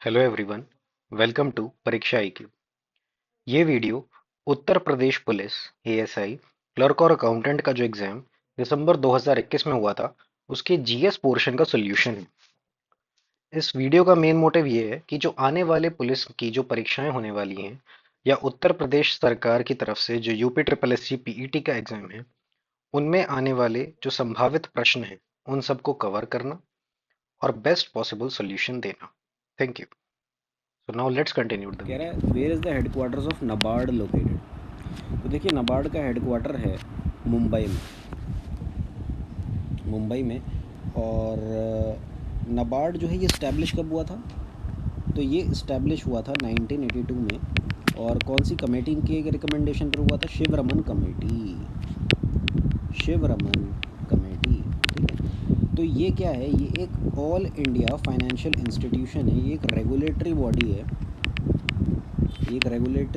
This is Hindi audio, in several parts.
हेलो एवरीवन, वेलकम टू परीक्षा IQ। ये video Uttar Pradesh police ASI clerk और अकाउंटेंट का जो एग्जाम दिसंबर 2021 में हुआ था उसके जीएस पोर्शन का सोल्यूशन है। इस वीडियो का मेन मोटिव ये है कि जो आने वाले पुलिस की जो परीक्षाएं होने वाली हैं या उत्तर प्रदेश सरकार की तरफ से जो UP triple S C PET का एग्जाम है उनमें आने वाले जो संभावित प्रश्न हैं उन सबको कवर करना और बेस्ट पॉसिबल सोल्यूशन देना। Thank you. So now let's continue the कह रहा वीडियो। है where is the headquarters of NABARD located. तो देखिए नबार्ड का हेडक्वार्टर है मुंबई में और नबार्ड जो है ये इस्टेब्लिश कब हुआ था? तो ये इस्टेब्लिश हुआ था 1982 में। और कौन सी कमेटी के रिकमेंडेशन पर हुआ था? शिवरमन कमेटी। ठीक है। तो ये क्या है? ये एक ऑल इंडिया फाइनेंशियल इंस्टीट्यूशन है। ये एक रेगुलेटरी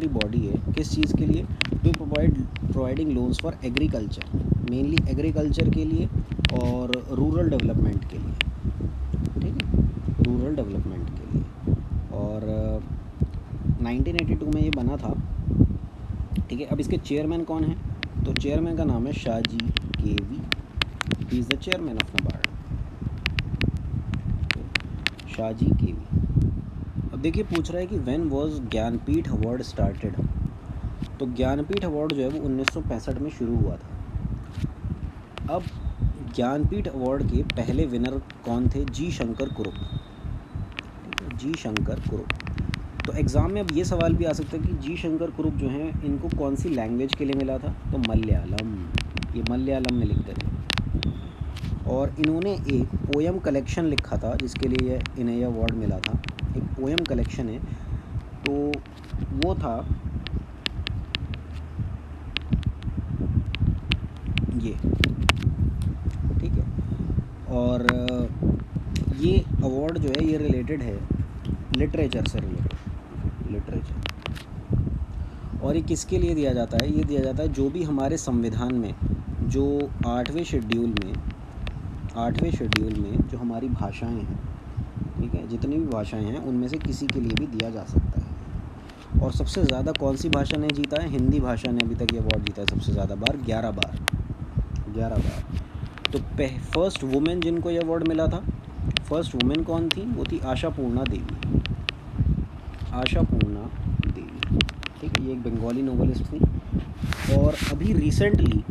बॉडी है। किस चीज़ के लिए? To providing loans for agriculture, mainly agriculture के लिए और रूरल डेवलपमेंट के लिए। ठीक है, रूरल डेवलपमेंट के लिए। और 1982 में ये बना था। ठीक है, अब इसके चेयरमैन कौन है? तो चेयरमैन का नाम है Shaji K. He is the chairman of NABARD, Shaji K. V देखिए पूछ रहा है कि when was Jnanpith award started. तो ज्ञानपीठ अवार्ड जो है वो 1965 में शुरू हुआ था। अब ज्ञानपीठ अवार्ड के पहले विनर कौन थे? जी शंकर कुरुप। जी शंकर कुरुप। तो एग्ज़ाम में अब ये सवाल भी आ सकता है कि जी शंकर कुरुप जो हैं इनको कौन सी लैंग्वेज के लिए मिला था? तो मलयालम। ये मलयालम में लिखते थे। और इन्होंने एक पोएम कलेक्शन लिखा था जिसके लिए इन्हें यह अवार्ड मिला था। एक पोएम कलेक्शन है, तो वो था ये। ठीक है, और ये अवार्ड जो है ये रिलेटेड है लिटरेचर से, लिटरेचर। और ये किसके लिए दिया जाता है? ये दिया जाता है जो भी हमारे संविधान में जो 8वें शेड्यूल में जो हमारी भाषाएं हैं, ठीक है, जितनी भी भाषाएं हैं उनमें से किसी के लिए भी दिया जा सकता है। और सबसे ज़्यादा कौन सी भाषा ने जीता है? हिंदी भाषा ने अभी तक ये अवार्ड जीता है सबसे ज़्यादा बार, 11 बार। तो फर्स्ट वुमेन जिनको ये अवार्ड मिला था, फर्स्ट वुमेन कौन थी? वो थी आशापूर्णा देवी। ठीक है, ये एक बंगाली नोवेलिस्ट थी। और अभी रिसेंटली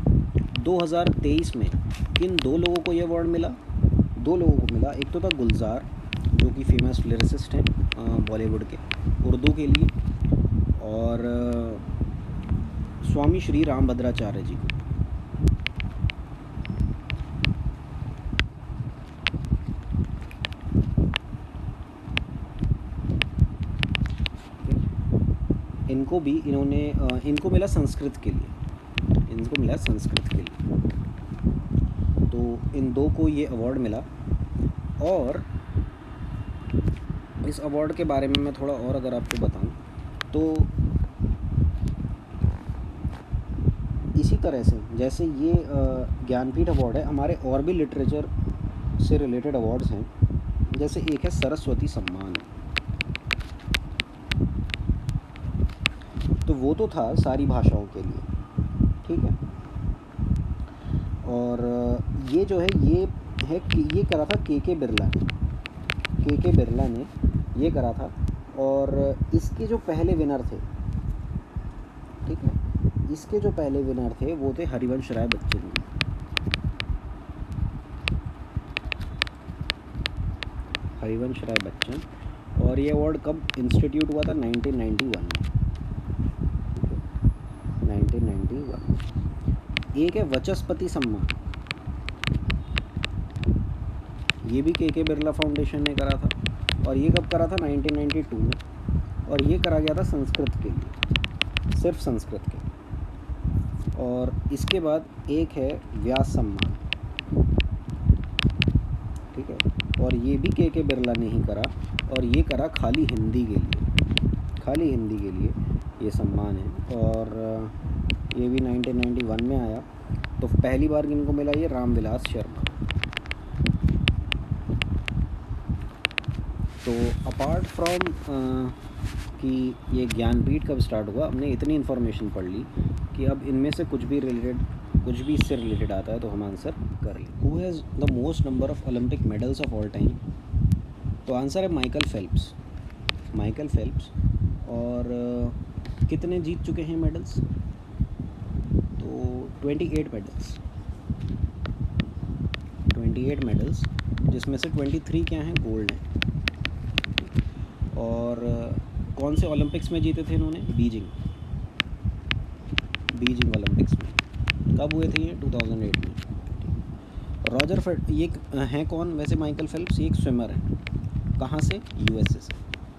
2023 में किन दो लोगों को ये अवार्ड मिला? दो लोगों को मिला। एक तो था गुलजार जो कि फेमस लिरिसिस्ट हैं बॉलीवुड के, उर्दू के लिए। और स्वामी श्री रामभद्राचार्य जी को। इनको भी इनको मिला संस्कृत के लिए। तो इन दो को ये अवार्ड मिला। और इस अवार्ड के बारे में मैं थोड़ा और अगर आपको बताऊं तो इसी तरह से जैसे ये ज्ञानपीठ अवार्ड है, हमारे और भी लिटरेचर से रिलेटेड अवार्ड्स हैं। जैसे एक है सरस्वती सम्मान। तो वो तो था सारी भाषाओं के लिए, ठीक है। और ये जो है ये है कि ये करा था के बिरला ने ये करा था। और इसके जो पहले विनर थे, ठीक है, इसके जो पहले विनर थे वो थे हरिवंश राय बच्चन जी। हरिवंश राय बच्चन। और ये अवार्ड कब इंस्टीट्यूट हुआ था? 1991 में। 1991। एक है वचस्पति सम्मान। ये भी के बिरला फाउंडेशन ने करा था। और ये कब करा था? 1992 में। और ये करा गया था संस्कृत के लिए, सिर्फ संस्कृत के। और इसके बाद एक है व्यास सम्मान, ठीक है। और ये भी के बिरला ने ही करा। और ये करा खाली हिंदी के लिए ये सम्मान है। और ये भी 1991 में आया। तो पहली बार किनको मिला? ये रामविलास शर्मा। तो अपार्ट फ्रॉम कि ये ज्ञानपीठ कब स्टार्ट हुआ, हमने इतनी इन्फॉर्मेशन पढ़ ली कि अब इनमें से कुछ भी इससे रिलेटेड आता है तो हम आंसर कर लें। Who has the most number of Olympic medals of all time? तो आंसर है माइकल फेल्प्स। Michael Phelps. और कितने जीत चुके हैं मेडल्स? तो 28 मेडल्स। 28 मेडल्स, जिसमें से 23 क्या हैं? गोल्ड हैं। और कौन से ओलंपिक्स में जीते थे इन्होंने? बीजिंग ओलंपिक्स में। कब हुए थे ये? 2008 में। रॉजर फेड ये हैं कौन वैसे? माइकल फेल्प्स ये एक स्विमर है। कहाँ से? यूएसए से।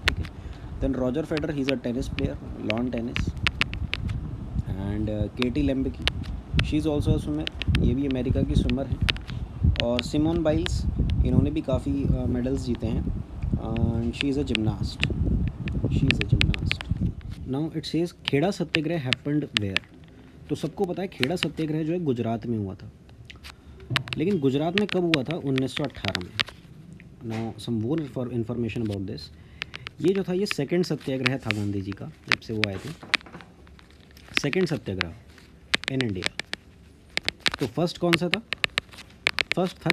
ठीक है। Then Roger Federer, he is a tennis player, lawn tennis. And Katie Ledecky, she is also a swimmer, ये भी अमेरिका की स्विमर है। और सिमोन बाइल्स, इन्होंने भी काफ़ी मेडल्स जीते हैं। And she is a gymnast. Now it says Kheda Satyagraha happened where? तो सबको पता है खेड़ा सत्याग्रह जो है गुजरात में हुआ था, लेकिन गुजरात में कब हुआ था? 1918 में। Now some more information about this. ये जो था ये सेकंड सत्याग्रह था गांधी जी का, जब से वो आए थे। सेकंड सत्याग्रह इन इंडिया। तो फर्स्ट कौन सा था? फर्स्ट था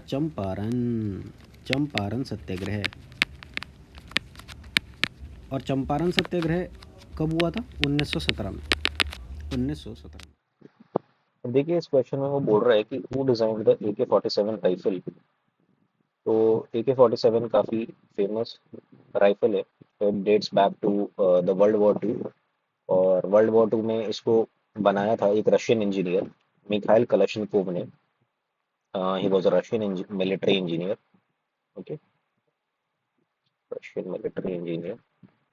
चंपारण सत्याग्रह। और चंपारण सत्याग्रह कब हुआ था? 1917 में। 1917 में। अब देखिए इस क्वेश्चन में वो बोल रहा है कि who designed the AK-47 rifle. तो AK-47 काफी फेमस राइफल है। It dates back to the world war 2। और वर्ल्ड वॉर 2 में इसको बनाया था एक रशियन इंजीनियर, मिखाइल कलशनिकोव ने। He was a Russian military engineer. Okay, Russian military engineer.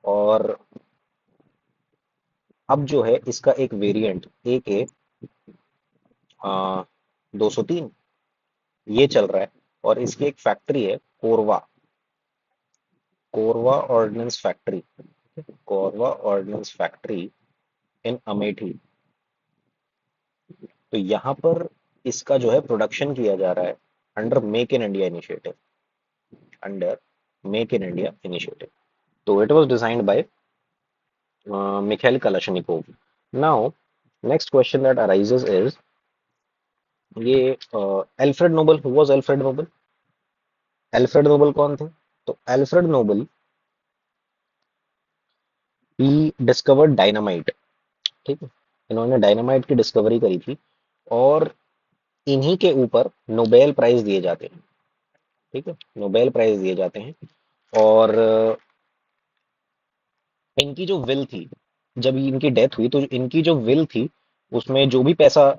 और अब जो है इसका एक वेरिएंट AK 203 ये चल रहा है। और इसकी एक फैक्ट्री है Korwa, Korwa ordnance factory. Korwa ordnance factory in Amethi. तो यहाँ पर इसका जो है प्रोडक्शन किया जा रहा है under make in India initiative. Under make in India initiative. तो it was designed by Mikhail Kalashnikov. Now next question that arises is ये Alfred Nobel. Who was Alfred Nobel? Alfred Nobel कौन थे? तो Alfred Nobel he discovered dynamite. ठीक है, इन्होंने डायनामाइट की डिस्कवरी करी थी। और इन्हीं के ऊपर नोबेल प्राइज दिए जाते हैं। ठीक है, नोबेल प्राइज दिए जाते हैं। और इनकी जो विल थी, जब इनकी डेथ हुई तो इनकी जो विल थी उसमें जो भी पैसा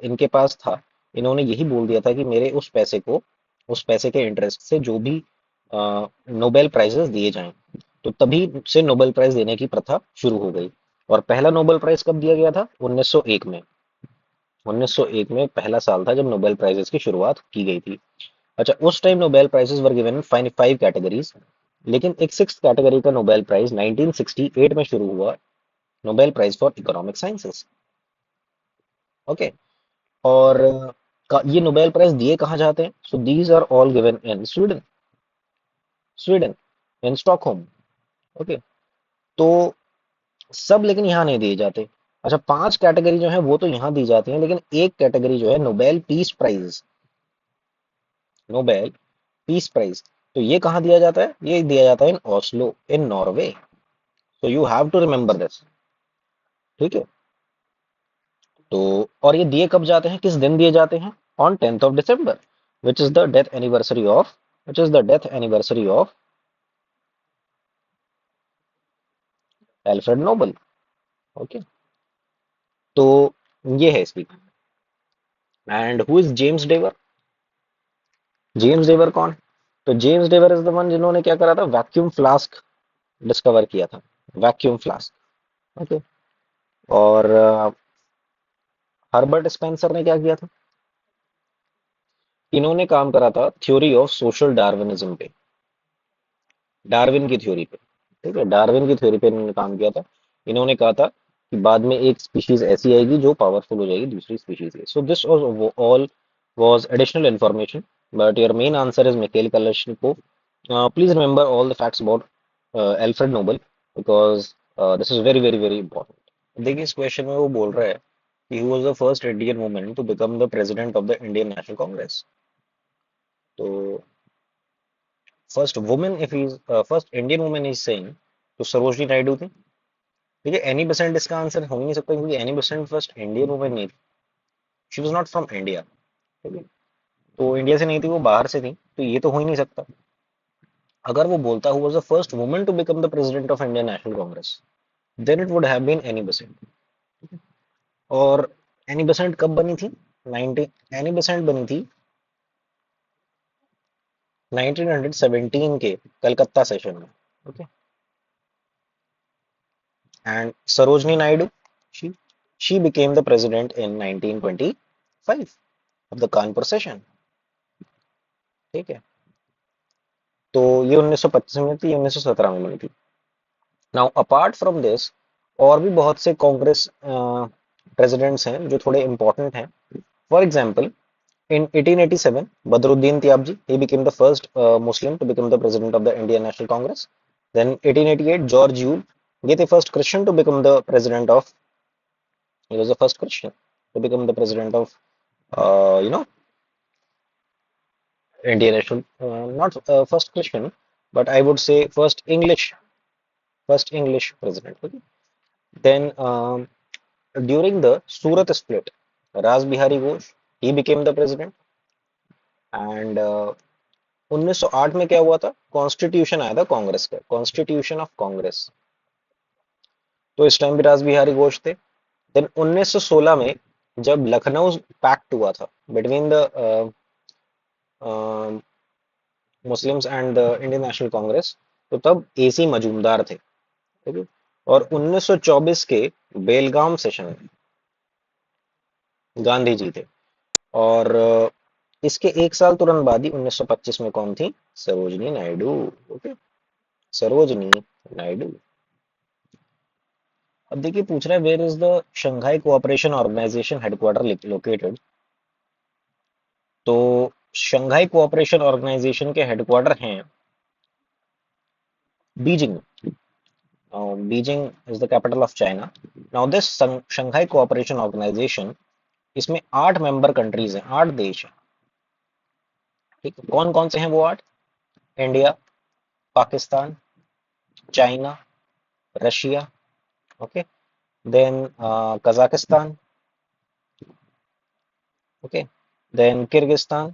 इनके पास था, इन्होंने यही बोल दिया था कि मेरे उस पैसे के इंटरेस्ट से जो भी नोबेल प्राइजेस दिए जाएं। तो तभी से नोबेल प्राइज देने की प्रथा शुरू हो गई। और पहला नोबेल प्राइज कब दिया गया था? 1901 में। 1901 में पहला साल था जब नोबेल प्राइजेस की शुरुआत की गई थी। अच्छा, उस time Nobel prizes were given in 5 categories. लेकिन एक सिक्स कैटेगरी का नोबेल प्राइज 1968 में शुरू हुआ, Nobel prize for economic sciences. Okay. और ये नोबेल प्राइज दिए कहाँ जाते हैं? So these are all given in Sweden. Sweden, in Stockholm. Okay. तो सब लेकिन यहाँ नहीं दिए जाते। अच्छा, 5 कैटेगरी जो है वो तो यहाँ दी जाती है, लेकिन एक कैटेगरी जो है Nobel peace prize, Nobel peace prize, तो ये कहाँ दिया जाता है? ये दिया जाता है in Oslo, in Norway. So you have to remember this. ठीक है। तो और ये दिए कब जाते हैं, किस दिन दिए जाते हैं? On 10th of December, which is the death anniversary of Alfred Nobel. Okay. तो ये है इसकी। And who is James Dewar? James Dewar कौन? तो James Dewar is the one जिन्होंने क्या करा था? वैक्यूम फ्लास्क डिस्कवर किया था। Vacuum flask. ओके। और हर्बर्ट स्पेंसर ने क्या किया था? इन्होंने काम करा था थ्योरी ऑफ सोशल डार्विनिज्म पे, डार्विन की थ्योरी पे। ठीक है, डार्विन की थ्योरी पे इन्होंने काम किया था। इन्होंने कहा था कि बाद में एक स्पीशीज ऐसी आएगी जो पावरफुल हो जाएगी दूसरी स्पीशीज से। So this all was additional information, but your main answer is Mikhail Kalashnikov. Please remember all the facts about Alfred Nobel because this is very very very important. देखिए इस क्वेश्चन में वो बोल रहा है कि he was the first Indian woman to become the president of the Indian National Congress. तो first women if he first Indian women is saying तो सरोजनी नायडू थी। ठीक है, एनी बेसेंट इसका आंसर हो ही नहीं सकता क्योंकि Annie Besant first Indian women नहीं थी। She was not from India. ठीक है, तो इंडिया से नहीं थी, वो बाहर से थी, तो ये तो हो ही नहीं सकता। अगर वो बोलता who was the first woman to become the president of Indian National Congress then it would have been Annie Besant. और एनी बेसेंट कब बनी थी? 19 एनी बेसेंट बनी थी 1917 के कलकत्ता सेशन में। Okay, and Sarojini Naidu she she became the president in 1925 of the Kanpur session. ठीक है, तो ये 1925 में थी, 1917 में बनी थी। नाउ अपार्ट फ्रॉम दिस और भी बहुत से कांग्रेस प्रेसिडेंट्स हैं जो थोड़े इंपॉर्टेंट हैं। For example in 1887 Badruddin Tyabji, he became the first Muslim to become the president of the Indian National Congress. Then 1888 George Yule, ये थे first Christian to become the president of, he was the first Christian to become the president of you know Indian National, not first Christian, but I would say first English president. Okay. Then during the Surat split, Ras Bihari Ghosh, he became the president. And 1908 में क्या हुआ था? कॉन्स्टिट्यूशन आया था कांग्रेस का, कॉन्स्टिट्यूशन ऑफ कांग्रेस। तो इस टाइम भी रास बिहारी घोष थे। देन 1916 में जब लखनऊ पैक्ट हुआ था between the Muslims and the Indian National Congress, तो तब एसी मजूमदार थे। ठीक है, और 1924 के बेलगाम सेशन में गांधी जी थे। और इसके एक साल तुरंत बाद ही 1925 में कौन थी? सरोजनी नायडू। ओके, सरोजनी नायडू। अब देखिए पूछ रहा है where is the Shanghai Cooperation Organisation headquarter located. तो शंघाई कोऑपरेशन ऑर्गेनाइजेशन के हेडक्वार्टर हैं Beijing. Beijing is the capital of China. Now this Shanghai Cooperation Organisation, इसमें 8 मेंबर कंट्रीज हैं, 8 देश हैं। ठीक है, कौन कौन से हैं वो 8? India, Pakistan, China, Russia, okay, then Kazakhstan, okay, then Kyrgyzstan,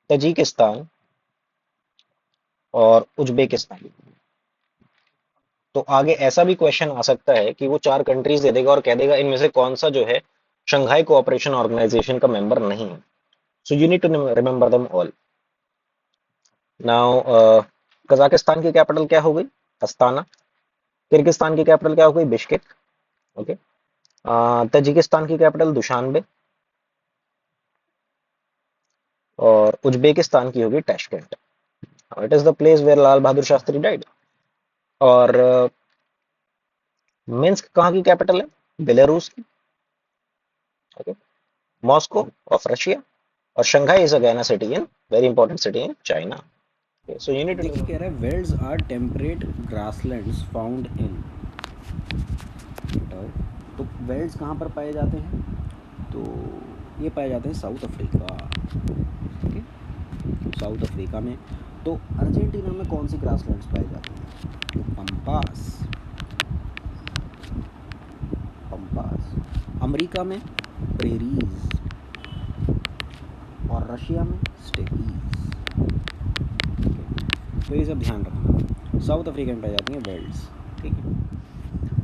Tajikistan और उज्बेकिस्तान। तो आगे ऐसा भी क्वेश्चन आ सकता है कि वो 4 कंट्रीज दे देगा और कह देगा इनमें से कौन सा जो है शंघाई कोऑपरेशन ऑर्गेनाइजेशन का मेंबर नहीं है। So you need to remember them all. Now Kazakhstan की कैपिटल क्या हो गई? अस्ताना। किर्गिस्तान की कैपिटल क्या हो गई? बिश्केक। ओके, तजिकिस्तान की कैपिटल दुशानबे और उज्बेकिस्तान की होगी Tashkent. It is the place where Lal Bahadur Shastri died. और मिन्स्क कहाँ की कैपिटल है? बेलारूस की। Okay, Moscow of Russia. और Shanghai is again a city in, very important city in China. So you need to देखिए कह रहा है velds are temperate grasslands found in. तो वेल्स कहाँ पर पाए जाते हैं? तो ये पाए जाते हैं south Africa. Okay, south Africa में। तो अर्जेंटीना में कौन सी ग्रासलैंड्स पाए जाते हैं? तो पंपास। अमेरिका में प्रेरीज और रशिया में स्टेपीज। तो ये सब ध्यान रखना। साउथ अफ्रीका में पाई जाती हैं वेल्स। ठीक है,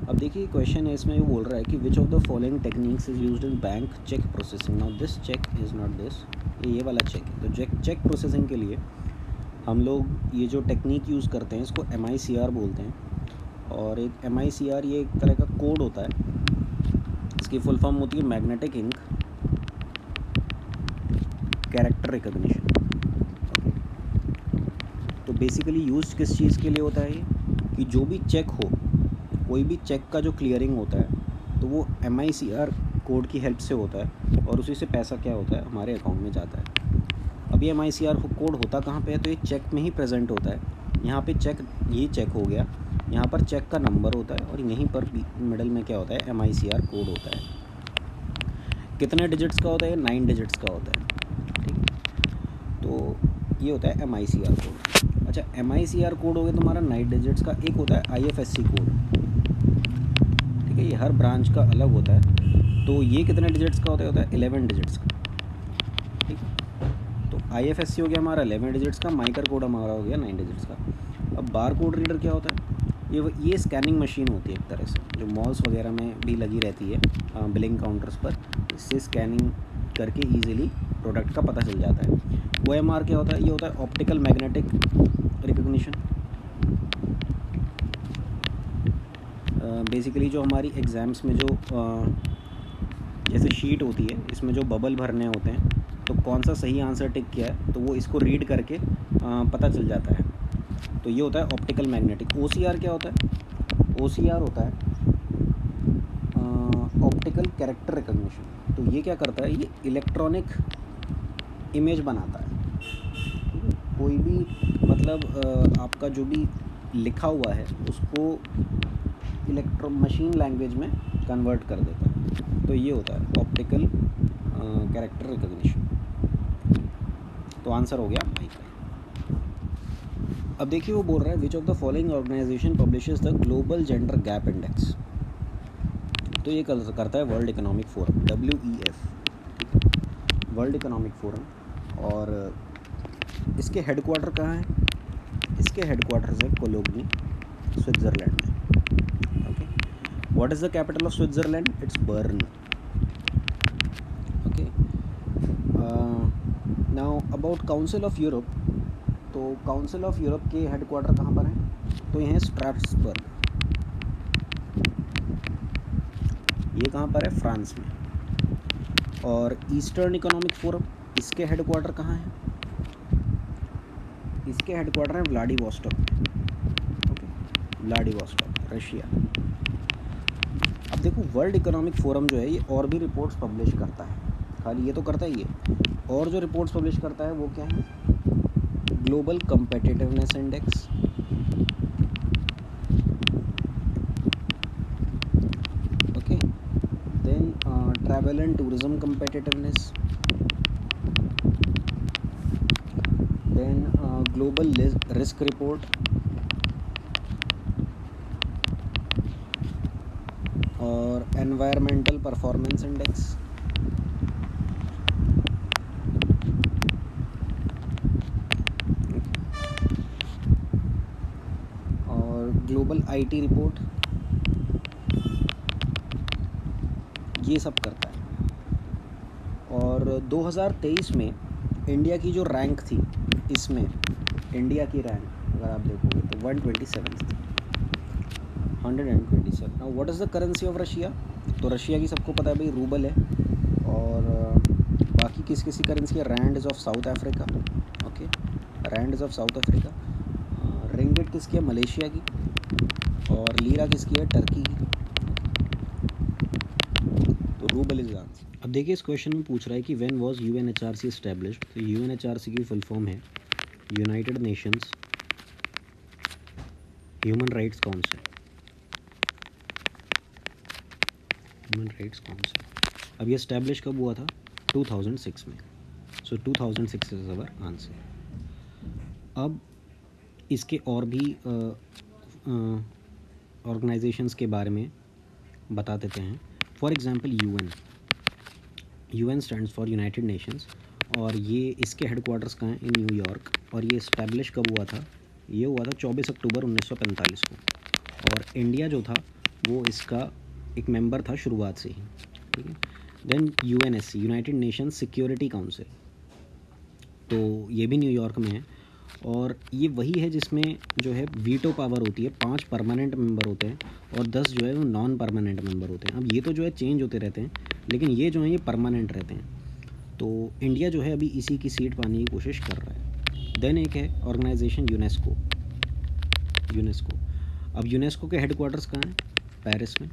अब देखिए क्वेश्चन है इसमें, वो बोल रहा है कि which of the following techniques is used in bank cheque processing. Now this cheque is not this, ये वाला चेक है। तो चेक प्रोसेसिंग के लिए हम लोग ये जो टेक्निक यूज़ करते हैं इसको MICR बोलते हैं। और एक MICR ये एक तरह का कोड होता है, इसकी फुल फॉर्म होती है मैग्नेटिक इंक कैरेक्टर रिकग्निशन। तो बेसिकली यूज किस चीज़ के लिए होता है ये? कि जो भी चेक हो, कोई भी चेक का जो क्लियरिंग होता है तो वो MICR कोड की हेल्प से होता है और उसी से पैसा क्या होता है हमारे अकाउंट में जाता है। अब ये MICR कोड होता कहाँ पे है, तो ये चेक में ही प्रेजेंट होता है। यहाँ पे चेक, ये चेक हो गया, यहाँ पर चेक का नंबर होता है, और यहीं पर मिडल में क्या होता है, MICR कोड होता है। कितने डिजिट्स का होता है, 9 डिजिट्स का होता है, ठीक है। तो ये होता है MICR कोड। अच्छा, MICR कोड हो गया तुम्हारा 9 डिजिट्स का। एक होता है IFSC कोड, ठीक है, ये हर ब्रांच का अलग होता है। तो ये कितने डिजिट्स का होता है 11 डिजिट्स का, ठीक है। तो IFSC हो गया हमारा 11 डिजिट्स का, माइकर कोड हमारा हो गया 9 डिजिट्स का। अब बार कोड रीडर क्या होता है, ये स्कैनिंग मशीन होती है एक तरह से, जो मॉल्स वगैरह में भी लगी रहती है बिलिंग काउंटर्स पर। इससे स्कैनिंग करके ईजिली प्रोडक्ट का पता चल जाता है। OMR क्या होता है, ये होता है ऑप्टिकल मैग्नेटिक रिकग्निशन। बेसिकली जो हमारी एग्ज़ाम्स में जो जैसे शीट होती है, इसमें जो बबल भरने होते हैं, तो कौन सा सही आंसर टिक किया है, तो वो इसको रीड करके पता चल जाता है। तो ये होता है ऑप्टिकल मैग्नेटिक। OCR क्या होता है, OCR होता है ऑप्टिकल कैरेक्टर रिकग्निशन। तो ये क्या करता है, ये इलेक्ट्रॉनिक इमेज बनाता है। कोई भी मतलब आपका जो भी लिखा हुआ है उसको मशीन लैंग्वेज में कन्वर्ट कर देता है। तो ये होता है ऑप्टिकल कैरेक्टर रिकग्निशन। तो आंसर हो गया माइकल। अब देखिए वो बोल रहा है which of the following organization publishes the Global Gender Gap Index. तो ये करता है World Economic Forum, WEF, World Economic Forum. और इसके हेडक्वार्टर कहाँ है, इसके हेडक्वार्टर्स है कोलोगनी, स्विट्ज़रलैंड में। Okay, what is the capital of Switzerland, it's Bern. Okay, now about Council of Europe. तो काउंसिल ऑफ यूरोप के हेडक्वार्टर कहाँ पर हैं, तो ये हैं स्ट्रासबर्ग। ये कहाँ पर है, फ्रांस में। और ईस्टर्न इकोनॉमिक फोरम, इसके हेडक्वार्टर कहाँ हैं, इसके हेडक्वार्टर हैं व्लादिवोस्टॉक। Okay, Vladivostok, Russia. अब देखो वर्ल्ड इकोनॉमिक फोरम जो है ये और भी रिपोर्ट्स पब्लिश करता है, खाली ये तो करता ही है, और जो रिपोर्ट्स पब्लिश करता है वो क्या है, global competitiveness index, okay, then travel and tourism competitiveness, then global risk report, और एनवायरमेंटल परफॉर्मेंस इंडेक्स, और ग्लोबल IT रिपोर्ट, ये सब करता है। और 2023 में इंडिया की जो रैंक थी, इसमें इंडिया की रैंक अगर आप देखोगे तो 127 थी, 127। Now what is the currency of Russia, तो रशिया की सबको पता है भाई रूबल है। और बाकी किस किसी करेंसी है, rand of South Africa, okay, rand of South Africa. Ringgit किसकी है, मलेशिया की। और लीरा किसकी है, टर्की की। तो रूबल इज आंसर। अब देखिए इस क्वेश्चन में पूछ रहा है कि व्हेन वाज UNHRC एस्टैब्लिश्ड। तो UNHRC की फुल फॉर्म है United Nations human rights council, human rights council. अब ये एस्टैब्लिश कब हुआ था, 2006 में। सो 2006 इज अवर आंसर। अब इसके और भी ऑर्गेनाइजेशंस के बारे में बता देते हैं। For example UN stands for United Nations, और ये इसके हेडक्वार्टर्स कहाँ हैं, इन न्यूयॉर्क। और ये इस्टेब्लिश कब हुआ था, ये हुआ था 24 अक्टूबर 1945 को। और इंडिया जो था वो इसका एक मेंबर था शुरुआत से ही, ठीक है। Then UNSC, United Nations Security Council, तो ये भी न्यूयॉर्क में है। और ये वही है जिसमें जो है वीटो पावर होती है, 5 परमानेंट मेंबर होते हैं और 10 जो है वो नॉन परमानेंट मेंबर होते हैं। अब ये तो जो है चेंज होते रहते हैं, लेकिन ये जो है ये परमानेंट रहते हैं। तो इंडिया जो है अभी इसी की सीट पाने की कोशिश कर रहा है। देन एक है ऑर्गेनाइजेशन यूनेस्को। अब यूनेस्को के हेडक्वार्टर्स कहाँ हैं, पेरिस में।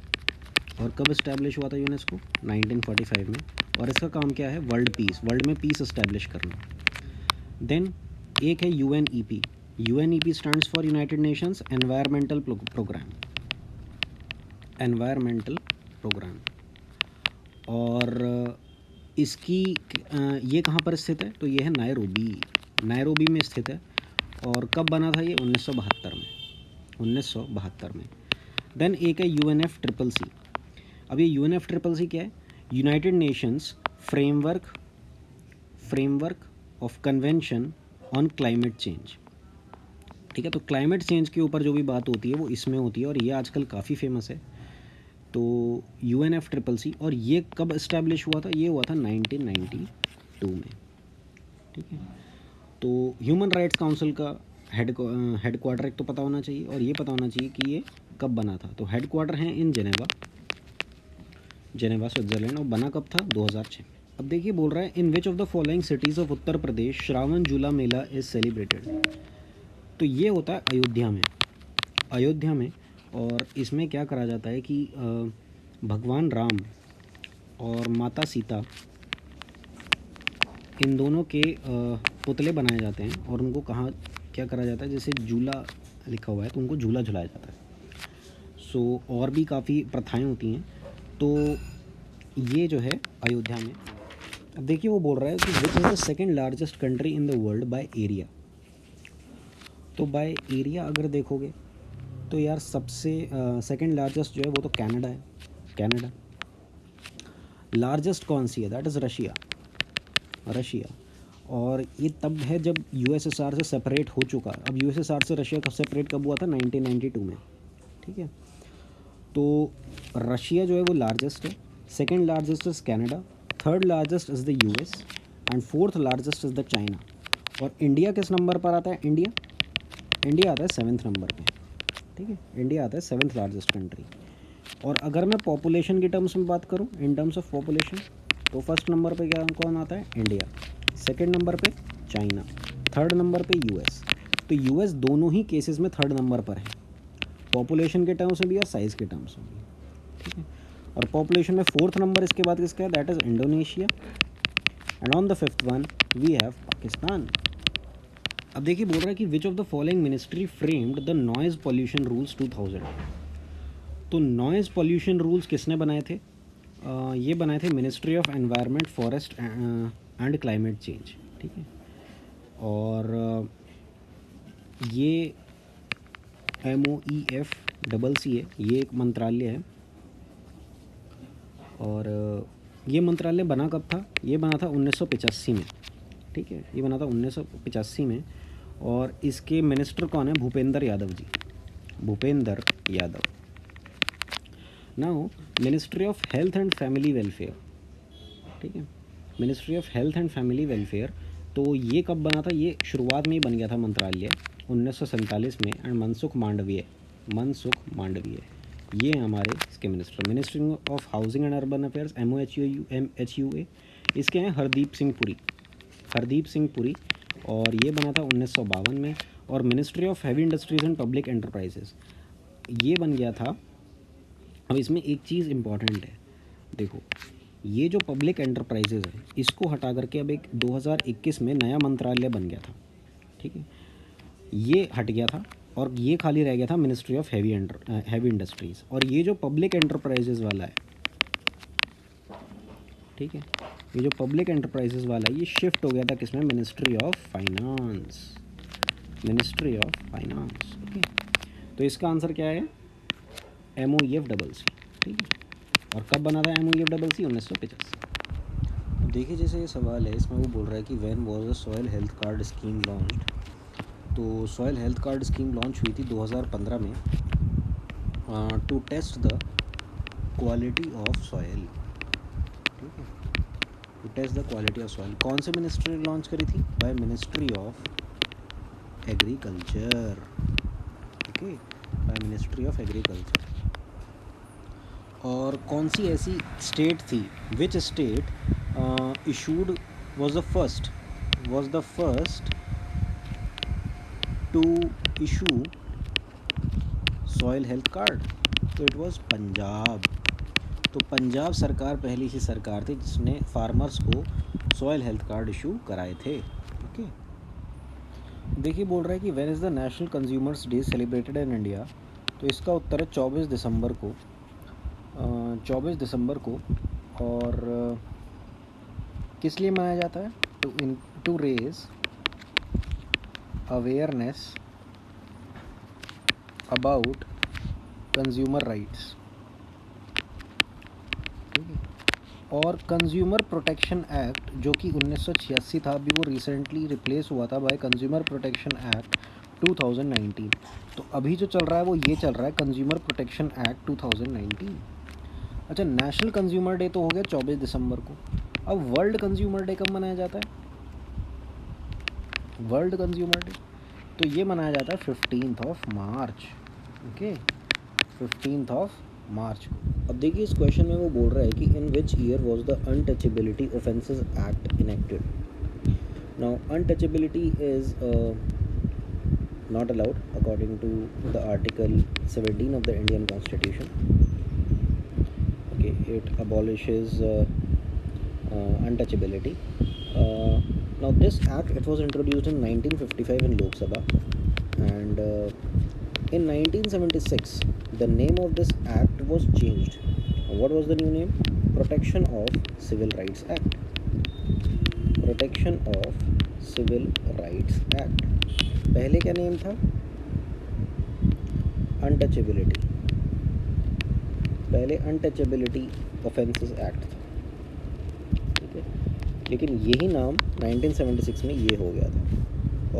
और कब इस्टेब्लिश हुआ था यूनेस्को, 1945 में। और इसका काम क्या है, वर्ल्ड में पीस इस्टेब्लिश करना। देन एक है UNEP। UNEP stands for United Nations environmental programme, environmental programme. और इसकी ये कहाँ पर स्थित है? तो ये है नायरोबी, नायरोबी में स्थित है। और कब बना था ये? 1972 में, 1972 में। देन एक है UNFCCC। अब ये UNFCCC क्या है? United Nations framework of convention on climate change. ठीक है, तो क्लाइमेट चेंज के ऊपर जो भी बात होती है वो इसमें होती है, और ये आजकल काफ़ी फेमस है। तो UNFCCC, और ये कब इस्टेब्लिश हुआ था? ये हुआ था 1992 में। ठीक है, तो ह्यूमन राइट्स काउंसिल का हेडक्वार्टर एक तो पता होना चाहिए, और ये पता होना चाहिए कि ये कब बना था। तो हेडक्वार्टर है इन जेनेवा, स्विट्ज़रलैंड, और बना कब था? 2006। अब देखिए बोल रहा है, in which of the following cities of Uttar Pradesh Shravan Jhula Mela is celebrated. तो ये होता है अयोध्या में, अयोध्या में। और इसमें क्या करा जाता है कि भगवान राम और माता सीता, इन दोनों के पुतले बनाए जाते हैं, और उनको कहाँ क्या करा जाता है, जैसे झूला लिखा हुआ है तो उनको झूला झुलाया जाता है। सो और भी काफ़ी प्रथाएं होती हैं। तो ये जो है अयोध्या में। अब देखिए वो बोल रहा है कि which is the second largest country in the world by area. तो बाय एरिया अगर देखोगे तो यार सबसे सेकेंड लार्जेस्ट जो है वो तो कनाडा है, कनाडा। लार्जेस्ट कौन सी है? That is Russia, Russia. और ये तब है जब USSR से सेपरेट हो चुका। अब USSR से रशिया कब सेपरेट कब हुआ था? 1992 में। ठीक है, तो रशिया जो है वो लार्जेस्ट है, second largest is Canada, third largest is the US, and fourth largest is the China. और इंडिया किस नंबर पर आता है? इंडिया आता है 7th नंबर पे। ठीक है, इंडिया आता है 7th लार्जेस्ट कंट्री। और अगर मैं पॉपुलेशन की टर्म्स में बात करूं, इन टर्म्स ऑफ पॉपुलेशन, तो फर्स्ट नंबर पे क्या कौन आता है? इंडिया, सेकंड नंबर पे चाइना, थर्ड नंबर पे US। तो US दोनों ही केसेस में थर्ड नंबर पर है, पॉपुलेशन के टर्म्स में भी और साइज़ के टर्म्स में भी। ठीक है, और पॉपुलेशन में फोर्थ नंबर इसके बाद किसका है? That is Indonesia, and on the fifth one we have Pakistan. अब देखिए बोल रहा है कि which of the following ministry framed the noise pollution rules 2000। तो नॉइज़ पॉल्यूशन रूल्स किसने बनाए थे? ये बनाए थे ministry of environment, forest and climate change. ठीक है, और ये MOEFCC है, ये एक मंत्रालय है। और ये मंत्रालय बना कब था? ये बना था 1985 में। ठीक है, ये बना था 1985 में। और इसके मिनिस्टर कौन है? Bhupender Yadav ji, Bhupender Yadav. Now ministry of health and family welfare. ठीक है, ministry of health and family welfare, तो ये कब बना था? ये शुरुआत में ही बन गया था मंत्रालय 1947 में। एंड मनसुख मांडवीय ये हैं हमारे इसके minister. Ministry of housing and urban affairs MOHUA, इसके हैं हरदीप सिंह पुरी, और ये बना था 1952 में। और ministry of heavy industries and public enterprises, ये बन गया था। अब इसमें एक चीज़ इम्पॉर्टेंट है, देखो ये जो पब्लिक एंटरप्राइजेज है इसको हटा करके अब एक 2021 में नया मंत्रालय बन गया था। ठीक है, ये हट गया था और ये खाली रह गया था मिनिस्ट्री ऑफ हैवी इंडस्ट्रीज़। और ये जो पब्लिक एंटरप्राइजेज वाला है, ठीक है, ये जो पब्लिक एंटरप्राइजेज वाला है ये शिफ्ट हो गया था किसमें? Ministry of finance, okay. तो इसका आंसर क्या है? MOEFCC। ठीक है, और कब बना था MOEFCC? 1985। अब देखिए जैसे ये सवाल है, इसमें वो बोल रहा है कि when was the soil health card scheme launched. तो soil health card scheme launch हुई थी 2015 में, to test the quality of soil. ठीक है, to test the quality of soil. कौन से मिनिस्ट्री ने लॉन्च करी थी? By ministry of agriculture. Okay, by ministry of agriculture. और कौन सी ऐसी स्टेट थी? Which state issued was the first to issue soil health card? तो इट वाज पंजाब। तो पंजाब सरकार पहली सी सरकार थी जिसने फार्मर्स को सॉइल हेल्थ कार्ड इशू कराए थे। ओके, देखिए बोल रहा है कि when is the national consumers day celebrated in India, तो इसका उत्तर है 24 दिसंबर को। 24 दिसंबर को। और किस लिए मनाया जाता है? To raise awareness about consumer rights. ठीक है। और कंज्यूमर प्रोटेक्शन एक्ट जो कि 1986 था, अभी वो रिसेंटली रिप्लेस हुआ था बाय कंज्यूमर प्रोटेक्शन एक्ट 2019। तो अभी जो चल रहा है वो ये चल रहा है कंज्यूमर प्रोटेक्शन एक्ट 2019। अच्छा, नेशनल कंज्यूमर डे तो हो गया 24 दिसंबर को। अब वर्ल्ड कंज्यूमर डे कब मनाया जाता है? वर्ल्ड कंज्यूमर डे तो ये मनाया जाता है 15th of March. Okay, 15th of March को। अब देखिए इस क्वेश्चन में वो बोल रहा है कि in which year was the untouchability offences act enacted. Now untouchability is not allowed according to the article 17 of the Indian Constitution. Okay, it abolishes untouchability. Now this act, it was introduced in 1955 in Lok Sabha, and in 1976 the name of this act was changed. What was the new name? Protection of Civil Rights Act. Protection of Civil Rights Act. पहले क्या नेम था? अनटचेबिलिटी। पहले अनटचेबिलिटी ऑफेंसेस एक्ट था, ठीक है। लेकिन यही नाम 1976 में ये हो गया था।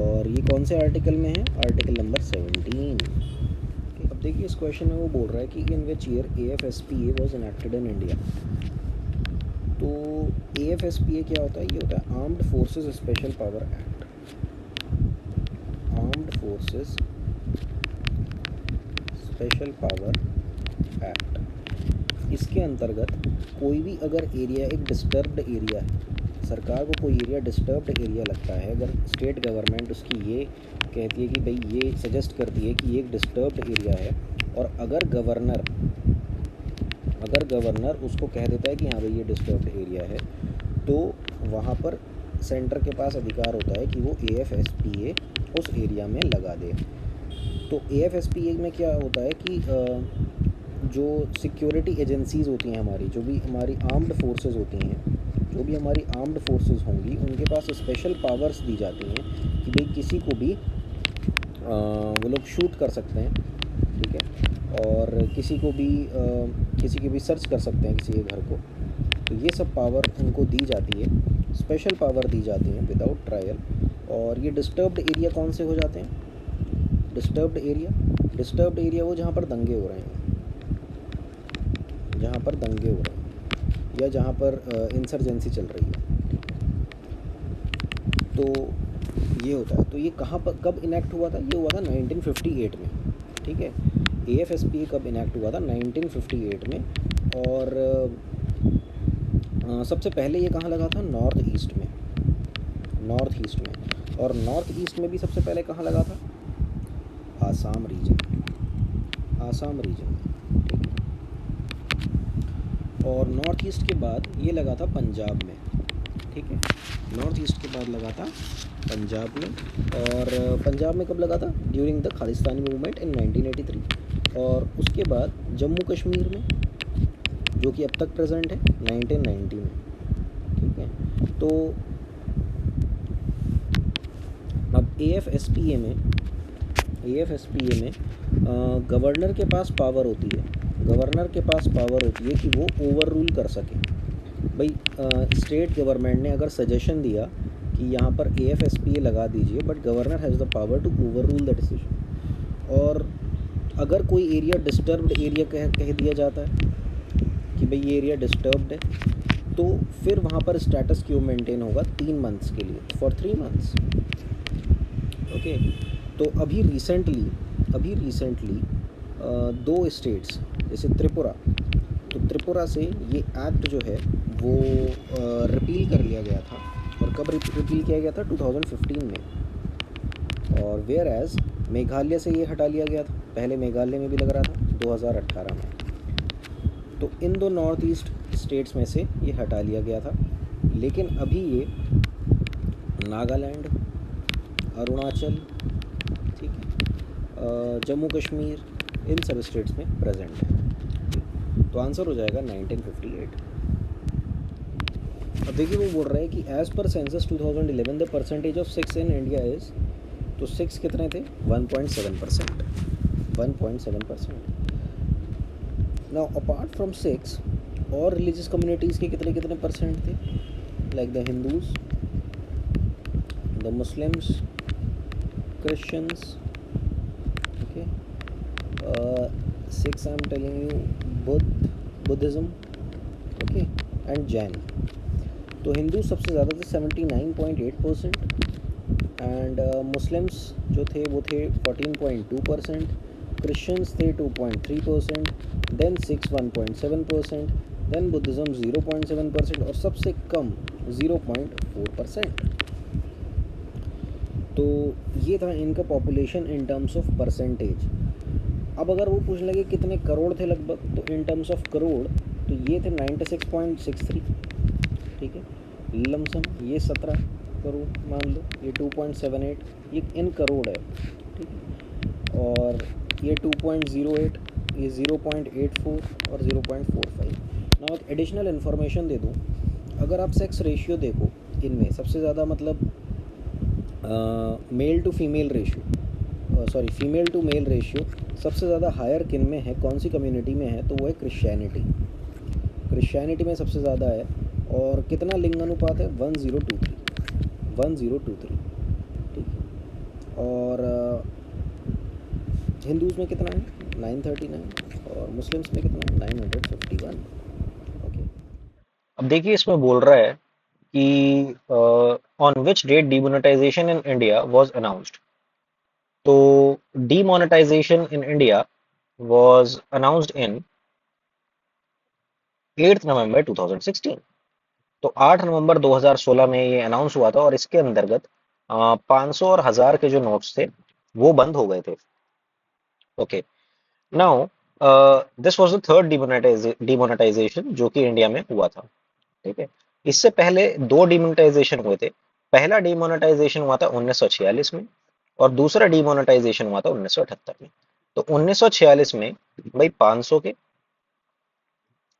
और ये कौन से आर्टिकल में है? Article number 17। अब देखिए इस क्वेश्चन में वो बोल रहा है कि in which year AFSPA was enacted in India. तो AFSPA क्या होता है? ये होता है armed forces special power act. Armed forces special power act. इसके अंतर्गत कोई भी अगर एरिया एक डिस्टर्ब्ड एरिया है, सरकार को कोई एरिया डिस्टर्ब्ड एरिया लगता है, अगर स्टेट गवर्नमेंट उसकी ये कहती है कि भाई ये सजेस्ट करती है कि ये एक डिस्टर्ब्ड एरिया है, और अगर गवर्नर उसको कह देता है कि हाँ भाई ये डिस्टर्ब्ड एरिया है, तो वहाँ पर सेंटर के पास अधिकार होता है कि वो AFSPA उस एरिया में लगा दे। तो AFSPA में क्या होता है कि जो सिक्योरिटी एजेंसीज़ होती हैं हमारी, जो भी हमारी आर्म्ड फोर्सेस होती हैं, जो भी हमारी आर्म्ड फोर्सेस होंगी, उनके पास स्पेशल पावर्स दी जाती हैं कि भाई किसी को भी वो लोग शूट कर सकते हैं, ठीक है, और किसी की भी सर्च कर सकते हैं किसी के घर को। तो ये सब पावर उनको दी जाती है, स्पेशल पावर दी जाती हैं विदाउट ट्रायल। और ये डिस्टर्ब्ड एरिया कौन से हो जाते हैं? डिस्टर्ब्ड एरिया वो जहाँ पर दंगे हो रहे हैं, या जहाँ पर इंसर्जेंसी चल रही है, तो ये होता है। तो ये कहाँ पर कब इनेक्ट हुआ था? ये हुआ था 1958 में, ठीक है। AFSPA कब इनेक्ट हुआ था? 1958 में। और सबसे पहले ये कहाँ लगा था? नॉर्थ ईस्ट में। और नॉर्थ ईस्ट में भी सबसे पहले कहाँ लगा था? आसाम रीजन, ठीक है। और नॉर्थ ईस्ट के बाद ये लगा था पंजाब में, ठीक है। नॉर्थ ईस्ट के बाद लगा था पंजाब में। और पंजाब में कब लगा था? During the Khalistani movement in 1983। और उसके बाद जम्मू कश्मीर में, जो कि अब तक प्रेजेंट है, 1990 में, ठीक है। तो अब AFSPA में गवर्नर के पास पावर होती है कि वो ओवर रूल कर सके। भाई स्टेट गवर्नमेंट ने अगर सजेशन दिया कि यहाँ पर AFSPA लगा दीजिए, but governor has the power to overrule the decision. और अगर कोई एरिया डिस्टर्ब्ड एरिया कह दिया जाता है कि भाई ये एरिया डिस्टर्ब्ड है, तो फिर वहाँ पर स्टेटस क्यों मेंटेन होगा 3 मंथ्स के लिए, फॉर 3 मंथ्स, ओके। तो अभी रिसेंटली 2 स्टेट्स जैसे त्रिपुरा, तो त्रिपुरा से ये एक्ट जो है वो रिपील कर लिया गया था। और कब रिपील किया गया था? 2015 में। और वेयर एज मेघालय से ये हटा लिया गया था, पहले मेघालय में भी लग रहा था 2018 में। तो इन 2 नॉर्थ ईस्ट स्टेट्स में से ये हटा लिया गया था। लेकिन अभी ये नागालैंड, अरुणाचल, ठीक है, जम्मू कश्मीर, इन सब स्टेट्स में प्रेजेंट है। तो आंसर हो जाएगा 1958। अब देखिए वो बोल रहा है कि as per census 2011 the percentage of Sikhs in India is, तो सिक्स कितने थे? 1.7%। 1.7%। नाउ अपार्ट फ्रॉम सिक्स, और रिलीजियस कम्युनिटीज़ के कितने कितने परसेंट थे? Like the Hindus, the Muslims, Christians, okay, Sikhs I am telling you, Buddhism, okay, and Jain. तो हिंदू सबसे ज़्यादा थे 79.8%, एंड मुस्लिम्स जो थे वो थे 14.2%, क्रिश्चियंस थे 2.3%, देन सिक्स 1.7%, देन बुद्धिज़्म 0.7%, और सबसे कम 0.4%। तो ये था इनका population in terms of percentage. अब अगर वो पूछ लगे कितने करोड़ थे लगभग, तो इन टर्म्स ऑफ करोड़ तो ये थे 96.63, ठीक है, लमसम ये 17 करोड़ मान लो, ये 2.78, ये इन करोड़ है, ठीक है, और ये 2.08, ये 0.84 और 0.45। ना एक एडिशनल इन्फॉर्मेशन दे दूँ, अगर आप सेक्स रेशियो देखो इनमें सबसे ज़्यादा मतलब male to female ratio, sorry female to male ratio सबसे ज़्यादा हायर किन में है, कौन सी कम्युनिटी में है? तो वो है क्रिश्चियनिटी। क्रिश्चियनिटी में सबसे ज़्यादा है, और कितना लिंगानुपात है? 1023, 1023, ठीक है, और हिंदूज़ में कितना है? 939, और मुस्लिम्स में कितना है? 951, ओके। अब देखिए इसमें बोल रहा है कि on which date demonetisation in India was announced. तो demonetisation in India was announced in 8 November 2016। तो 8 नवंबर 2016 में ये अनाउंस हुआ था, और इसके अंतर्गत 500 और 1000 के जो नोट्स थे वो बंद हो गए थे। Okay, now this was the third demonetisation जो कि इंडिया में हुआ था। ठीक है, इससे पहले दो डिमोनेटाइजेशन हुए थे। पहला डिमोनेटाइजेशन हुआ था 1946 में, और दूसरा डिमोनेटाइजेशन हुआ था 1978 में। तो 1946 में भाई 500 के,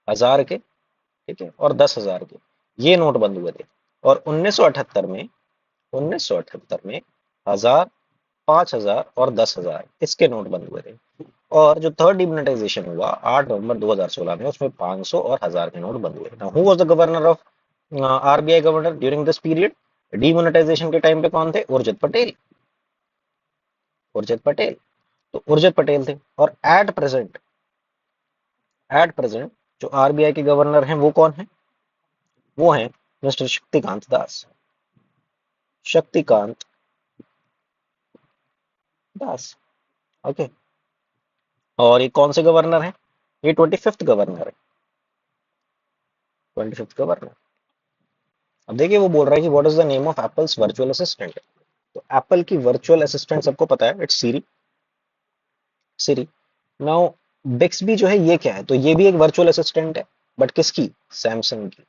1000 के, ठीक है, और 10,000 के ये नोट बंद हुए थे। और 1978 में 1000, 5000 और 10,000 इसके नोट बंद हुए थे। और जो थर्ड डिमोनेटाइजेशन हुआ 8 नवंबर 2016 में, उसमें 500 और 1000 के नोट बंद हुए। Now who was the governor of RBI governor during this period? Demonetisation के टाइम पे कौन थे? उर्जित पटेल। उर्जित पटेल, तो उर्जित पटेल थे। और एट प्रेजेंट जो आरबीआई के गवर्नर हैं वो कौन है? वो हैं मिस्टर शक्तिकांत दास। शक्तिकांत दास, ओके। और ये कौन से गवर्नर हैं? ये 25th गवर्नर है, 25th गवर्नर। अब देखिए वो बोल रहा है कि what is the name of Apple's virtual assistant. तो एप्पल की वर्चुअल असिस्टेंट सबको पता है, it's Siri. Siri. Now Bixby जो है ये क्या है? तो ये भी एक वर्चुअल असिस्टेंट है, बट किसकी? सैमसंग की।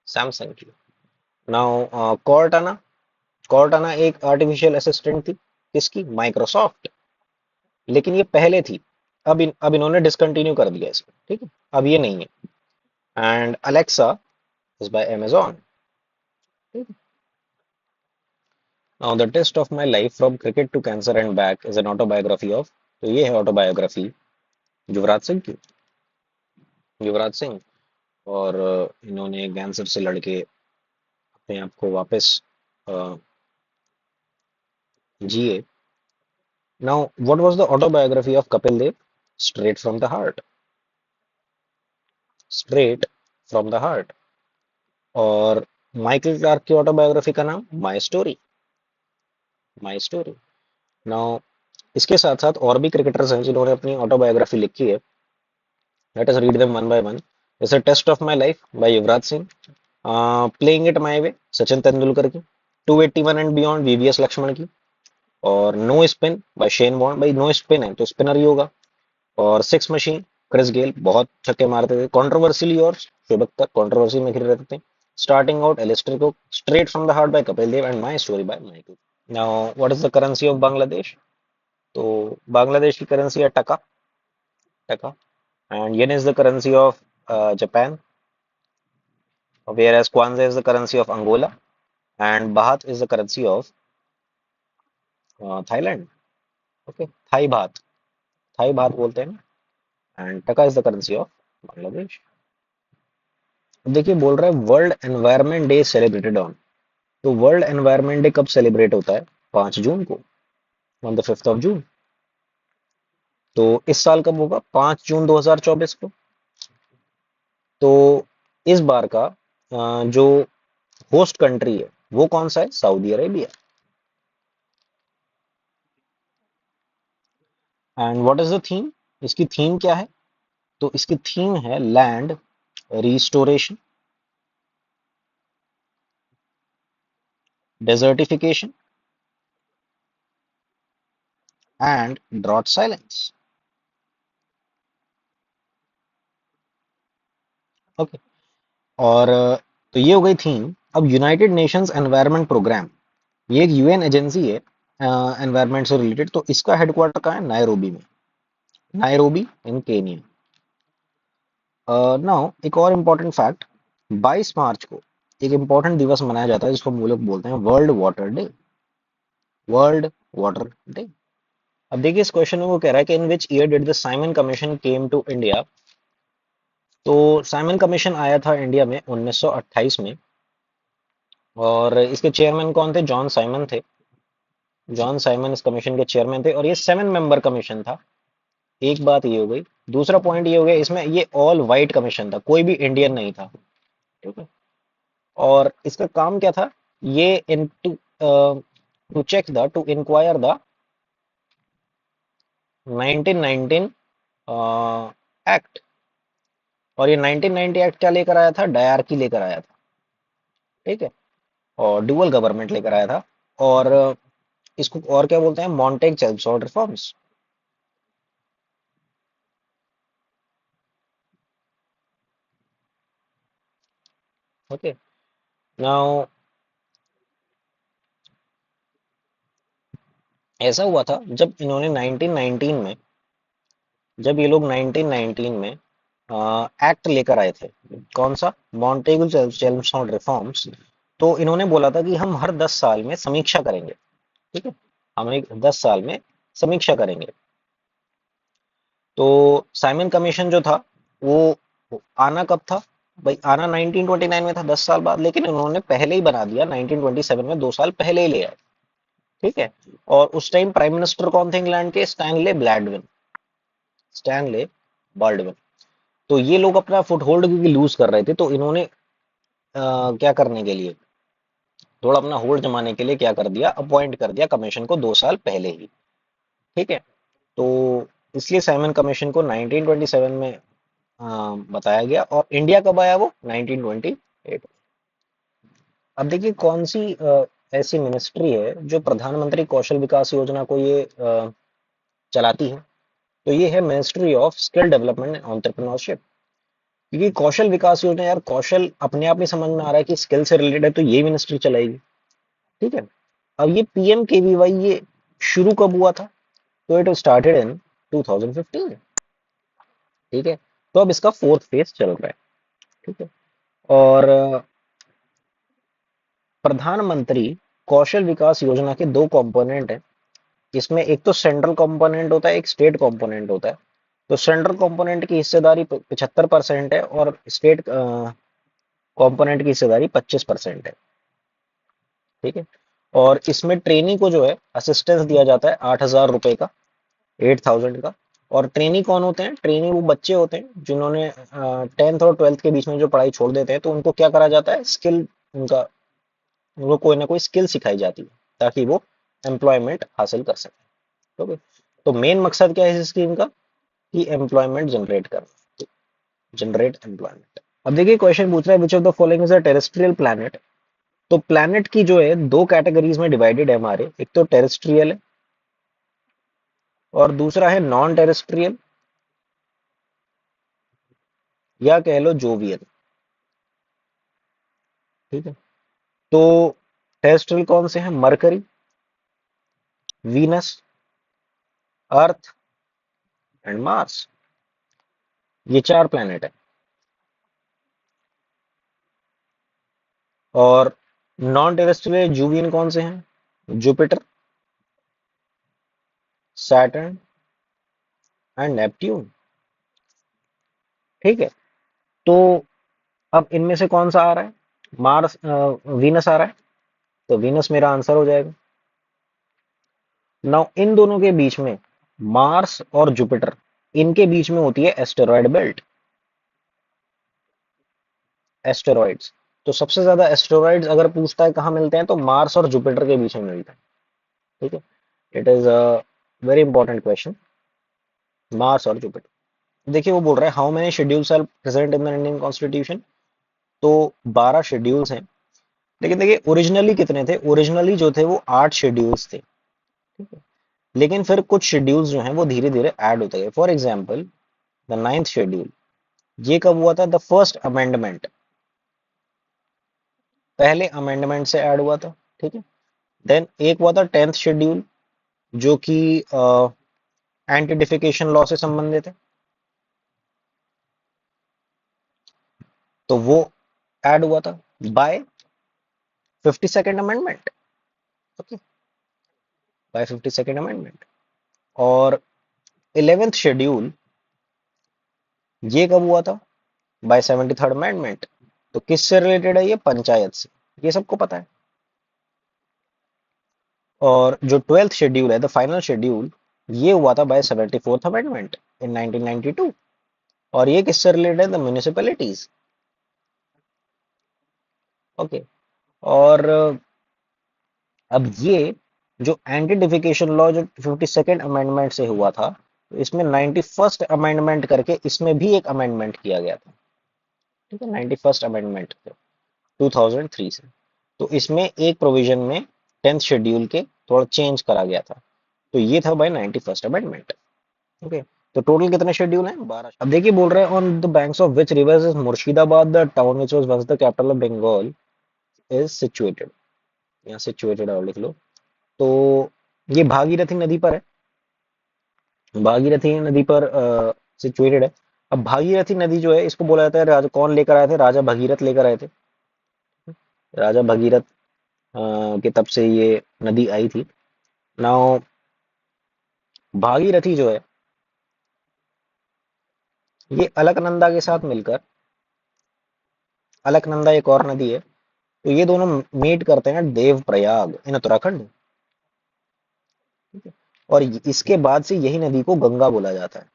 सैमसंग की। नाउ कॉर्टाना, कॉर्टाना एक आर्टिफिशियल असिस्टेंट थी, किसकी? माइक्रोसॉफ्ट। लेकिन ये पहले थी, अब इन्होंने डिसकंटिन्यू कर दिया इसको, ठीक है, अब ये नहीं है। And Alexa is by Amazon. Now the test of my life from cricket to cancer and back is an autobiography of. तो ये है ऑटोबायोग्राफी युवराज सिंह की। युवराज सिंह, और इन्होंने कैंसर से लड़के अपने आप को वापस अ, जिए। Now what was the autobiography of Kapil Dev? Straight from the heart. Straight from the heart. और माइकल क्लार्क की ऑटोबायोग्राफी का नाम my story. My story. Now इसके साथ साथ और भी क्रिकेटर्स हैं जिन्होंने अपनी ऑटोबायोग्राफी लिखी है। Let us read them one by one. जैसे test of my life by Yuvraj Singh, playing it my way Sachin Tendulkar की, 281 एंड बियॉन्ड वीवीएस लक्ष्मण की, और no spin by Shane Warne. भाई नो स्पिन है तो स्पिनर ही होगा। और सिक्स मशीन क्रिस गेल, बहुत छक्के मारते थे। कंट्रोवर्शियली और शुभ अख्तर कंट्रोवर्सी में घिरे रहते थे। Starting out Alastair Cook, straight from the heart by Kapil Dev, and my story by Michael now what is the currency of Bangladesh? तो बांग्लादेश की करेंसी है taka, taka. And yen is the currency of Japan, whereas kwanza is the currency of Angola and baht is the currency of Thailand. Okay, Thai बात बोलते हैं ना। And taka is the currency of Bangladesh. अब देखिए बोल रहा है world environment day celebrated on. तो वर्ल्ड एनवायरनमेंट डे कब सेलिब्रेट होता है? 5 जून को, on the 5th of June। तो इस साल कब होगा? 5 जून 2024 को। तो इस बार का जो होस्ट कंट्री है वो कौन सा है? Saudi Arabia. And what is the theme? इसकी थीम क्या है? तो इसकी थीम है land restoration, desertification and drought resilience. Okay. और तो ये हो गई थीम। अब यूनाइटेड नेशंस एनवायरनमेंट प्रोग्राम, ये एक यूएन एजेंसी है एनवायरनमेंट से रिलेटेड। तो इसका हेडक्वार्टर कहाँ है? नायरोबी में, नायरोबी इन केनिया। नाउ एक और इम्पोर्टेंट फैक्ट, 22 मार्च को एक इम्पोर्टेंट दिवस मनाया जाता है जिसको हम लोग बोलते हैं world water day, world water day. अब देखिए इस क्वेश्चन में वो कह रहा है कि in which year did the Simon commission came to India. तो साइमन कमीशन आया था इंडिया में 1928 में, और इसके चेयरमैन कौन थे? जॉन साइमन थे। जॉन साइमन इस कमीशन के चेयरमैन थे और ये 7 मेंबर कमीशन था। एक बात ये हो गई। दूसरा पॉइंट ये हो गया, इसमें ये ऑल वाइट कमीशन था, कोई भी इंडियन नहीं था। ठीक है। और इसका काम क्या था? ये in to check the, to inquire the 1919 act. और ये 1990 एक्ट क्या लेकर आया था? डायरकी लेकर आया था। ठीक है। और डुअल गवर्नमेंट लेकर आया था। और इसको और क्या बोलते हैं? Montague Chelmsford reforms. Okay. Now ऐसा हुआ था जब इन्होंने 1919 में, जब ये लोग 1919 में एक्ट लेकर आए थे। कौन सा? Montagu Chelmsford reforms. तो इन्होंने बोला था कि हम हर 10 साल में समीक्षा करेंगे। ठीक है। हम एक 10 साल में समीक्षा करेंगे। तो साइमन कमीशन जो था वो आना कब था? भाई आना 1929 में था, 10 साल बाद, लेकिन उन्होंने पहले ही बना दिया 1927 में, 2 साल पहले ही ले आए। ठीक है। और उस टाइम प्राइम मिनिस्टर कौन थे इंग्लैंड के? Stanley Baldwin, Stanley Baldwin. तो ये लोग अपना फुट होल्ड क्योंकि लूज कर रहे थे, तो इन्होंने क्या करने के लिए, थोड़ा अपना होल्ड जमाने के लिए क्या कर दिया? अपॉइंट कर दिया कमीशन को 2 साल पहले ही। ठीक है। तो इसलिए साइमन कमीशन को 1927 में बताया गया। और इंडिया कब आया वो? 1928। अब देखिए कौन सी ऐसी मिनिस्ट्री है जो प्रधानमंत्री कौशल विकास योजना को ये चलाती है? तो ये है ministry of skill development and entrepreneurship. क्योंकि कौशल विकास योजना, यार कौशल अपने आप में समझ में आ रहा है कि स्किल से रिलेटेड है, तो ये मिनिस्ट्री चलाएगी। ठीक है। अब ये पीएमकेवीवाई ये शुरू कब हुआ था? तो इट स्टार्टेड इन 2015। ठीक है। तो अब इसका 4th फेज चल रहा है। ठीक है। और प्रधानमंत्री कौशल विकास योजना के 2 कंपोनेंट हैं। इसमें एक तो सेंट्रल कंपोनेंट होता है, एक स्टेट कंपोनेंट होता है। तो सेंट्रल कंपोनेंट की हिस्सेदारी 75% है और स्टेट कंपोनेंट की हिस्सेदारी 25% है। ठीक है। और इसमें ट्रेनी को जो है असिस्टेंस दिया जाता है 8,000 रुपए का, 8,000 का। और ट्रेनी कौन होते हैं? ट्रेनी वो बच्चे होते हैं जिन्होंने 10th और 12th के बीच में जो पढ़ाई छोड़ देते हैं, तो उनको क्या करा जाता है? स्किल, उनका, उनको कोई ना कोई स्किल सिखाई जाती है ताकि वो एम्प्लॉयमेंट हासिल कर सके। ओके। तो मेन मकसद क्या है इस स्कीम का? कि एम्प्लॉयमेंट जनरेट करना, जनरेट एम्प्लॉयमेंट। अब देखिए क्वेश्चन पूछ रहा है which of the following is a terrestrial planet. तो प्लैनेट की जो है 2 कैटेगरीज में डिवाइडेड है हमारे, एक तो टेरेस्ट्रियल है और दूसरा है नॉन टेरेस्ट्रियल, या कह लो जोवियल। ठीक है। तो टेरेस्ट्रियल कौन से हैं? Mercury, Venus, earth and Mars. ये 4 प्लैनेट है। और नॉन टेरेस्ट्रियल जूवियन कौन से हैं? Jupiter, Saturn and Neptune. ठीक है, तो अब इनमें से कौन सा आ रहा है? मार्स, वीनस आ रहा है, तो वीनस मेरा आंसर हो जाएगा। नाउ इन दोनों के बीच में, मार्स और जुपिटर, इनके बीच में होती है एस्टेरॉयड बेल्ट, एस्टेरॉइड्स। तो सबसे ज्यादा एस्टेरॉइड्स अगर पूछता है कहाँ मिलते हैं, तो मार्स और जुपिटर के बीच में मिलते हैं। ठीक है, it is a very important question, Mars और जुपिटर। देखिए वो बोल रहा है how many schedules are present in the Indian constitution. तो 12 शेड्यूल्स हैं। लेकिन देखिए ओरिजिनली कितने थे? ओरिजिनली जो थे वो 8 शेड्यूल्स थे। ठीक है, लेकिन फिर कुछ शेड्यूल्स जो हैं वो धीरे धीरे ऐड होते गए। For example the 9th schedule, ये कब हुआ था? द फर्स्ट अमेंडमेंट, पहले अमेंडमेंट से ऐड हुआ था। ठीक है, देन एक हुआ था 10th शेड्यूल, जो कि एंटी डिफिकेशन लॉ से संबंधित है, तो वो ऐड हुआ था by 52nd amendment. Okay, by 52nd amendment. और 11th शेड्यूल, ये कब हुआ था? By 73rd amendment. तो किससे रिलेटेड है? ये पंचायत से, ये सबको पता है। और जो 12th शेड्यूल है, द फाइनल शेड्यूल, ये हुआ था बाय 74th अमेंडमेंट इन 1992। और ये किससे रिलेटेड है? The municipalities. ओके, और अब ये जो एंटी लॉ जो 52nd अमेंडमेंट से हुआ था, तो इसमें 91st अमेंडमेंट करके इसमें भी एक अमेंडमेंट किया गया था। ठीक है, 91st अमेंडमेंट 2003 से। तो इसमें एक प्रोविजन में 10th शेड्यूल के थोड़ा चेंज करा गया था। तो ये था बाय 91st अमेंडमेंट। ओके, तो टोटल कितने शेड्यूल हैं? 12। अब देखिए बोल रहे हैं on the banks of which rivers is Murshidabad the town which was once the capital of Bengal is situated. यहाँ सिचुएटेड और लिख लो। तो ये भागीरथी नदी पर है, भागीरथी नदी पर सिचुएटेड है। अब भागीरथी नदी जो है, इसको बोला जाता है राजा कौन लेकर आए थे? राजा भगीरथ लेकर आए थे। राजा भगीरथ के तब से ये नदी आई थी। नाउ भागीरथी जो है, ये अलकनंदा के साथ मिलकर, अलकनंदा एक और नदी है, तो ये दोनों मीट करते हैं देव प्रयाग इन उत्तराखंड। और इसके बाद से यही नदी को गंगा बोला जाता है।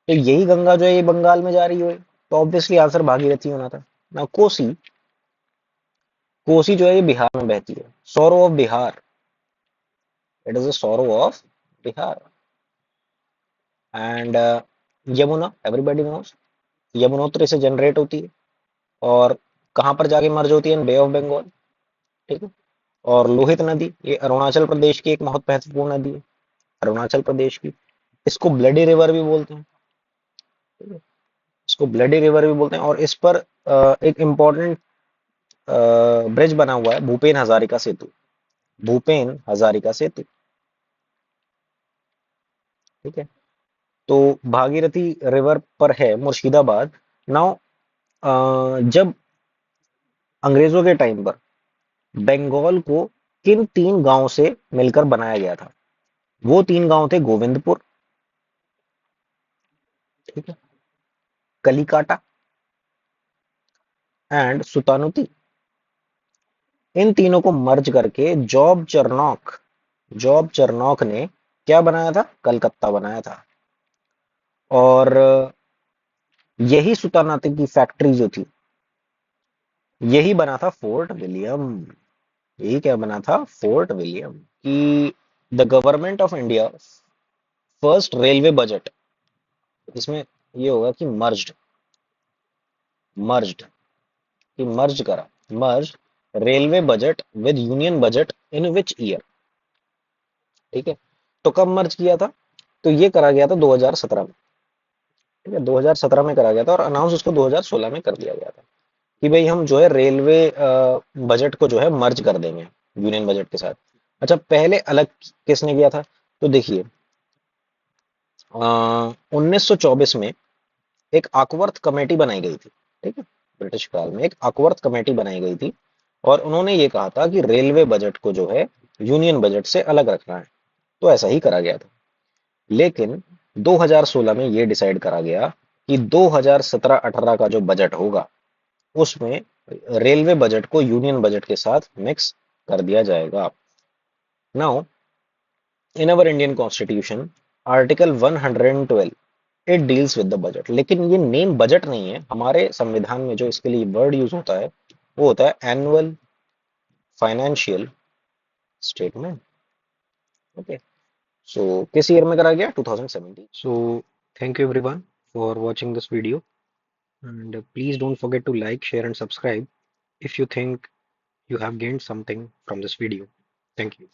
तो यही गंगा जो है ये बंगाल में जा रही है, तो ऑब्वियसली आंसर भागीरथी होना था ना। कोसी, कोसी जो है ये बिहार में बहती है, sorrow of Bihar, it is a sorrow of Bihar. And Yamuna, everybody knows, Yamunotri से जनरेट होती है और कहां पर जाके मर्ज होती है? बे ऑफ बंगाल। ठीक है, और लोहित नदी, ये अरुणाचल प्रदेश की एक बहुत महत्वपूर्ण नदी है, अरुणाचल प्रदेश की। इसको ब्लडी रिवर भी बोलते हैं। ठीक है? इसको ब्लडी रिवर भी बोलते हैं। और इस पर एक इम्पॉर्टेंट ब्रिज बना हुआ है, भूपेन हजारिका सेतु, भूपेन हजारिका सेतु। ठीक है, तो भागीरथी रिवर पर है मुर्शिदाबाद। नाउ जब अंग्रेजों के टाइम पर बंगाल को किन 3 गांव से मिलकर बनाया गया था? वो 3 गांव थे गोविंदपुर, ठीक है, कलिकाटा एंड सुतानुती। इन तीनों को मर्ज करके जॉब चरनॉक ने क्या बनाया था? कलकत्ता बनाया था। और यही सुतानाती की फैक्ट्री जो थी, यही बना था फोर्ट विलियम। यही क्या बना था? Fort William. कि the government of India first railway budget, इसमें ये होगा कि मर्ज्ड, कि मर्ज करा, merge railway budget with union budget in which year. ठीक है, तो कब मर्ज किया था? तो ये करा गया था 2017 में। ठीक है, 2017 में करा गया था और अनाउंस उसको 2016 में कर दिया गया था कि भाई हम जो है रेलवे बजट को जो है मर्ज कर देंगे यूनियन बजट के साथ। अच्छा, पहले अलग किसने किया था? तो देखिए, 1924 में एक आकवर्थ कमेटी बनाई गई थी। ठीक है, ब्रिटिश काल में एक आकवर्थ कमेटी बनाई गई थी और उन्होंने ये कहा था कि रेलवे बजट को जो है यूनियन बजट से अलग रखना है। तो ऐसा ही करा गया था। लेकिन 2016 में ये डिसाइड करा गया कि 2017-18 का जो बजट होगा उसमें रेलवे बजट को यूनियन बजट के साथ मिक्स कर दिया जाएगा। Now in our Indian constitution, article 112 it deals with the budget, लेकिन ये नेम बजट नहीं है। हमारे संविधान में जो इसके लिए वर्ड यूज होता है वो होता है एनुअल फाइनेंशियल स्टेटमेंट। ओके, सो किस ईयर में करा गया? 2017। So thank you everyone for watching this video, and please don't forget to like, share, and subscribe if you think you have gained something from this video. Thank you.